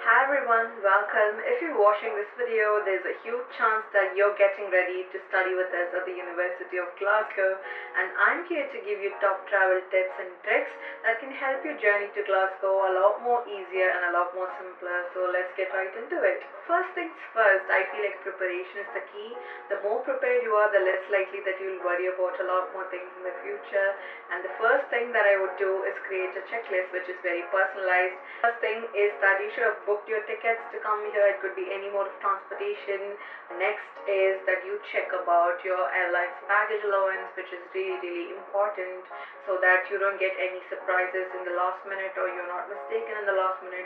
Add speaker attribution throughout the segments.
Speaker 1: Hi everyone, welcome. If you're watching this video, there's a huge chance that you're getting ready to study with us at the University of Glasgow, and I'm here to give you top travel tips and tricks that can help your journey to Glasgow a lot more easier and a lot more simpler. So let's get right into it. First things first, I feel like preparation is the key. The more prepared you are, the less likely that you'll worry about a lot more things in the future. And the first thing that I would do is create a checklist which is very personalized. First thing is that you should have booked your tickets to come here. It could be any mode of transportation. Next is that you check about your airline's baggage allowance, which is really important, so that you don't get any surprises in the last minute or you're not mistaken in the last minute.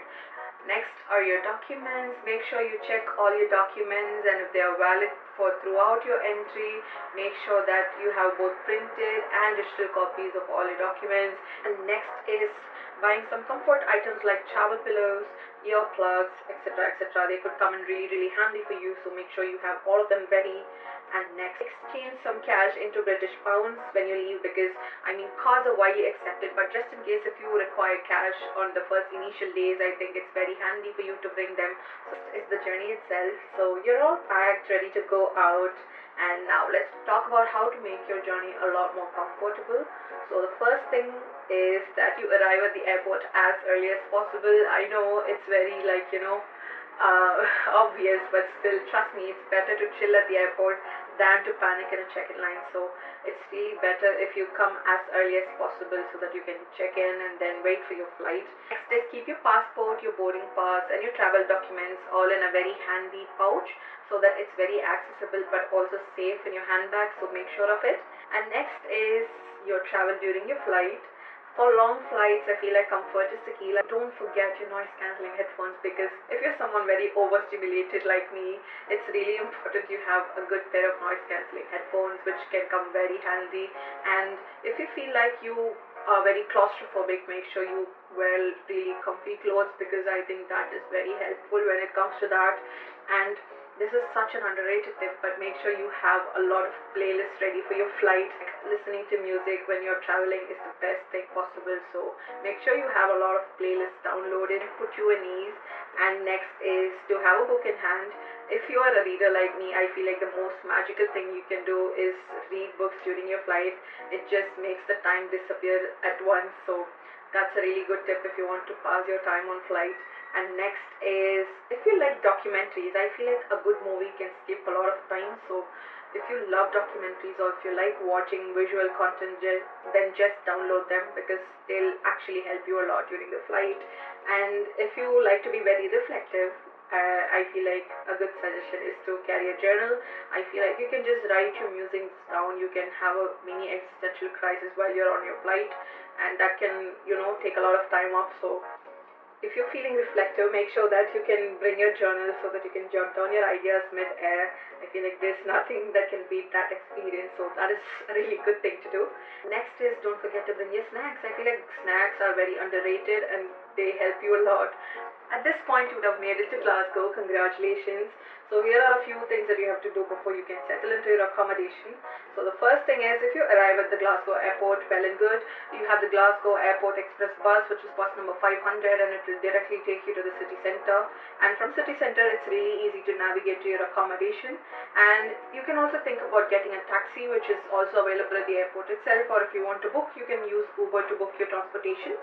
Speaker 1: Next are your documents. Make sure you check all your documents, and if they are valid for throughout your entry, make sure that you have both printed and digital copies of all your documents. And next is buying some comfort items like travel pillows, earplugs, etc. They could come in really handy for you, so make sure you have all of them ready. And next, exchange some cash into British pounds when you leave, because cards are widely accepted, but just in case if you require cash on the first initial days, I think it's very handy for you to bring them. So it's the journey itself. So you're all packed, ready to go out, and now let's talk about how to make your journey a lot more comfortable. So the first thing is that you arrive at the airport as early as possible. I know it's very obvious, but still, trust me, it's better to chill at the airport than to panic in a check-in line. So it's really better if you come as early as possible so that you can check in and then wait for your flight. Next is keep your passport, your boarding pass, and your travel documents all in a very handy pouch, so that it's very accessible but also safe in your handbag, so make sure of it. And next is your travel during your flight. For long flights, I feel like comfort is the key. Like, don't forget your noise cancelling headphones, because if you're someone very overstimulated like me, it's really important you have a good pair of noise cancelling headphones, which can come very handy. And if you feel like you are very claustrophobic, make sure you wear really comfy clothes, because I think that is very helpful when it comes to that. And this is such an underrated tip, but make sure you have a lot of playlists ready for your flight. Listening to music when you're traveling is the best thing possible, so make sure you have a lot of playlists downloaded, put you at ease. And next is to have a book in hand. If you are a reader like me, I feel like the most magical thing you can do is read books during your flight. It just makes the time disappear at once, so that's a really good tip if you want to pass your time on flight. And next is, if you like documentaries, I feel like a good movie can skip a lot of time. So if you love documentaries, or if you like watching visual content, then just download them, because they'll actually help you a lot during the flight. And if you like to be very reflective, I feel like a good suggestion is to carry a journal. I feel like you can just write your musings down. You can have a mini existential crisis while you're on your flight, and that can take a lot of time off. So if you're feeling reflective, make sure that you can bring your journal so that you can jot down your ideas mid-air. I feel like there's nothing that can beat that experience, so that is a really good thing to do. Next is, don't forget to bring your snacks. I feel like snacks are very underrated and they help you a lot. At this point, you would have made it to Glasgow. Congratulations. So here are a few things that you have to do before you can settle into your accommodation. So the first thing is, if you arrive at the Glasgow airport, well and good. You have the Glasgow Airport Express bus, which is bus number 500, and it will directly take you to the city centre. And from city centre, it's really easy to navigate to your accommodation. And you can also think about getting a taxi, which is also available at the airport itself, or if you want to book, you can use Uber to book your transportation.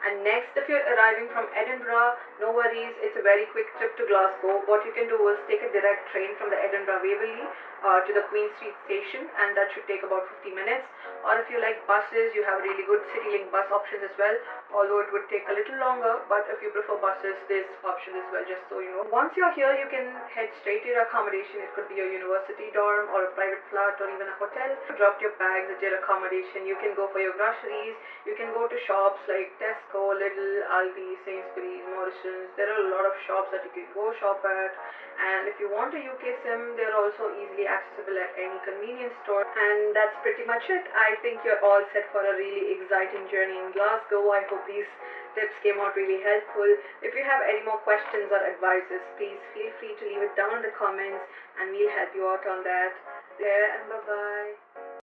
Speaker 1: And next, if you're arriving from Edinburgh, no worries, it's a very quick trip to Glasgow. What you can do is take a direct train from the Edinburgh Waverley to the Queen Street station, and that should take about 50 minutes. Or if you like buses, you have really good CityLink bus options as well, although it would take a little longer. But if you prefer buses, there's option as well, just so you know. Once you're here, you can head straight to your accommodation. It could be a university dorm or a private flat or even a hotel. Drop your bags at your accommodation. You can go for your groceries. You can go to shops like Tesco, Lidl, Aldi, Sainsbury's, Morrison's. There are a lot of shops that you can go shop at. And if you want a UK SIM, they're also easily accessible at any convenience store. And that's pretty much it. I think you're all set for a really exciting journey in Glasgow. I hope these tips came out really helpful. If you have any more questions or advices, please feel free to leave it down in the comments, and we'll help you out on that. There, and bye-bye.